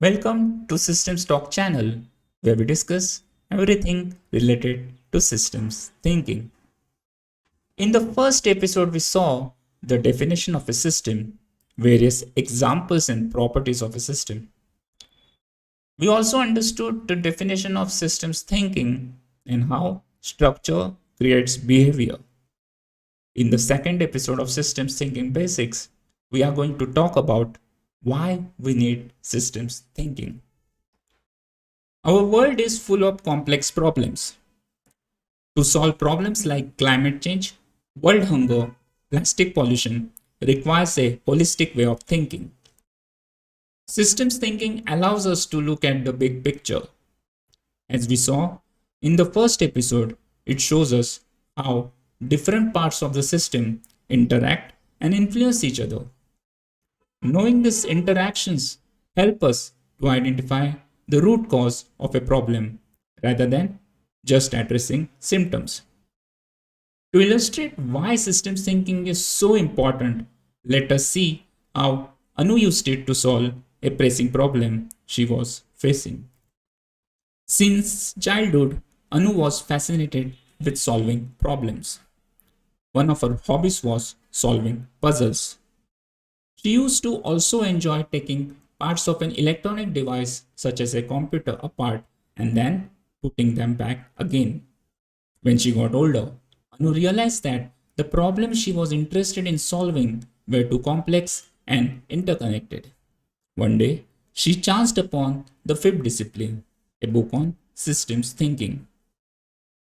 Welcome to Systems Talk channel, where we discuss everything related to systems thinking. In the first episode, we saw the definition of a system, various examples and properties of a system. We also understood the definition of systems thinking and how structure creates behavior. In the second episode of Systems Thinking Basics, we are going to talk about why we need systems thinking. Our world is full of complex problems. To solve problems like climate change, world hunger, plastic pollution requires a holistic way of thinking. Systems thinking allows us to look at the big picture. As we saw in the first episode, it shows us how different parts of the system interact and influence each other. Knowing these interactions help us to identify the root cause of a problem rather than just addressing symptoms. To illustrate why systems thinking is so important, let us see how Anu used it to solve a pressing problem she was facing. Since childhood, Anu was fascinated with solving problems. One of her hobbies was solving puzzles. She used to also enjoy taking parts of an electronic device such as a computer apart and then putting them back again. When she got older, Anu realized that the problems she was interested in solving were too complex and interconnected. One day, she chanced upon the fifth discipline, a book on systems thinking.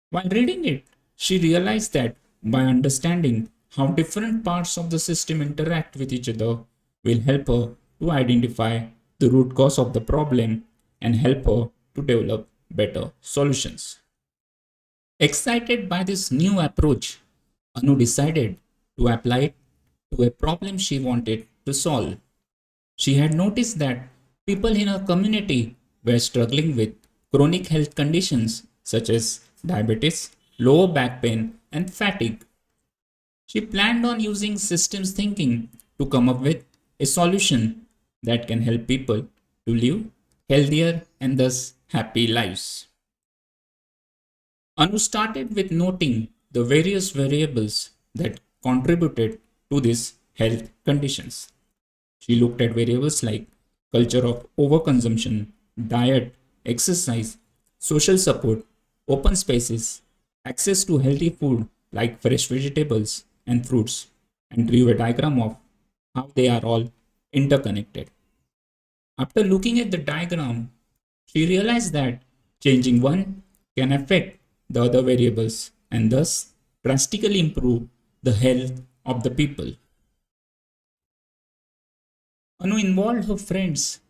While reading it, she realized that by understanding how different parts of the system interact with each other will help her to identify the root cause of the problem and help her to develop better solutions. Excited by this new approach, Anu decided to apply it to a problem she wanted to solve. She had noticed that people in her community were struggling with chronic health conditions such as diabetes, lower back pain, and fatigue. She planned on using systems thinking to come up with a solution that can help people to live healthier and thus happy lives. Anu started with noting the various variables that contributed to these health conditions. She looked at variables like culture of overconsumption, diet, exercise, social support, open spaces, access to healthy food like fresh vegetables and fruits, and drew a diagram of how they are all interconnected. After looking at the diagram, she realized that changing one can affect the other variables and thus drastically improve the health of the people. Anu involved her friends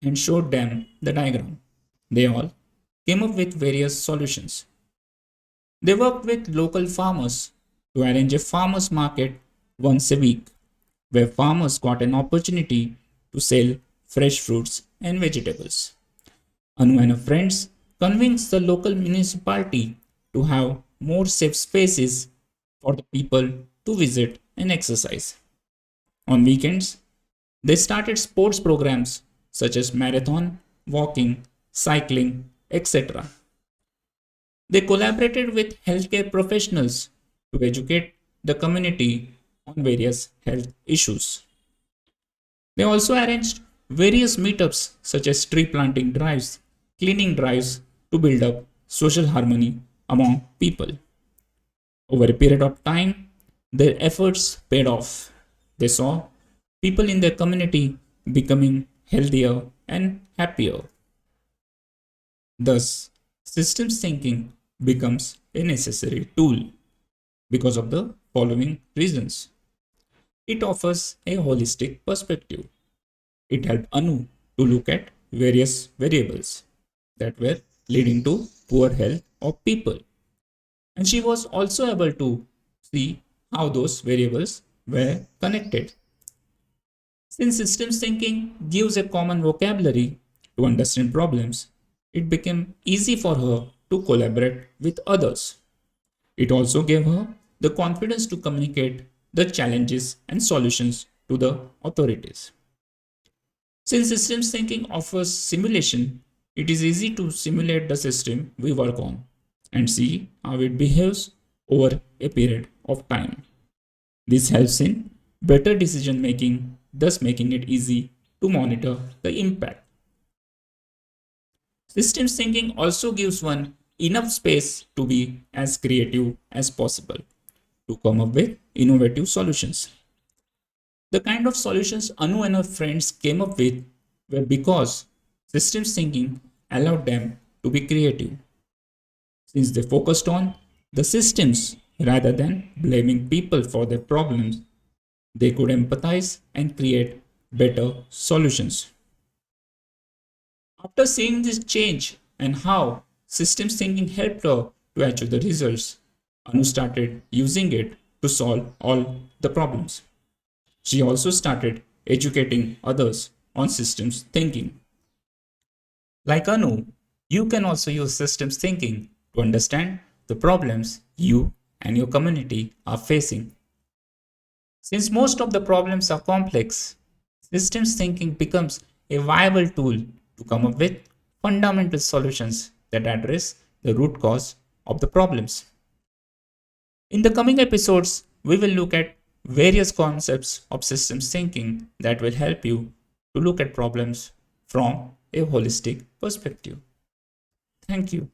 and showed them the diagram. They all came up with various solutions. They worked with local farmers to arrange a farmers market once a week where farmers got an opportunity to sell fresh fruits and vegetables. Anu and her friends convinced the local municipality to have more safe spaces for the people to visit and exercise. On weekends, they started sports programs such as marathon, walking, cycling, etc. They collaborated with healthcare professionals to educate the community on various health issues. They also arranged various meetups such as tree planting drives, cleaning drives to build up social harmony among people. Over a period of time, their efforts paid off. They saw people in their community becoming healthier and happier. Thus, systems thinking becomes a necessary tool because of the following reasons. It offers a holistic perspective. It helped Anu to look at various variables that were leading to poor health of people. And she was also able to see how those variables were connected. Since systems thinking gives a common vocabulary to understand problems, it became easy for her to collaborate with others. It also gave her the confidence to communicate the challenges and solutions to the authorities. Since systems thinking offers simulation, it is easy to simulate the system we work on and see how it behaves over a period of time. This helps in better decision making, thus making it easy to monitor the impact. Systems thinking also gives one enough space to be as creative as possible to come up with innovative solutions. The kind of solutions Anu and her friends came up with were because systems thinking allowed them to be creative, since they focused on the systems rather than blaming people for their problems. They could empathize and create better solutions. After seeing this change and how systems thinking helped her to achieve the results, Anu started using it to solve all the problems. She also started educating others on systems thinking. Like Anu, you can also use systems thinking to understand the problems you and your community are facing. Since most of the problems are complex, systems thinking becomes a viable tool to come up with fundamental solutions that address the root cause of the problems. In the coming episodes, we will look at various concepts of systems thinking that will help you to look at problems from a holistic perspective. Thank you.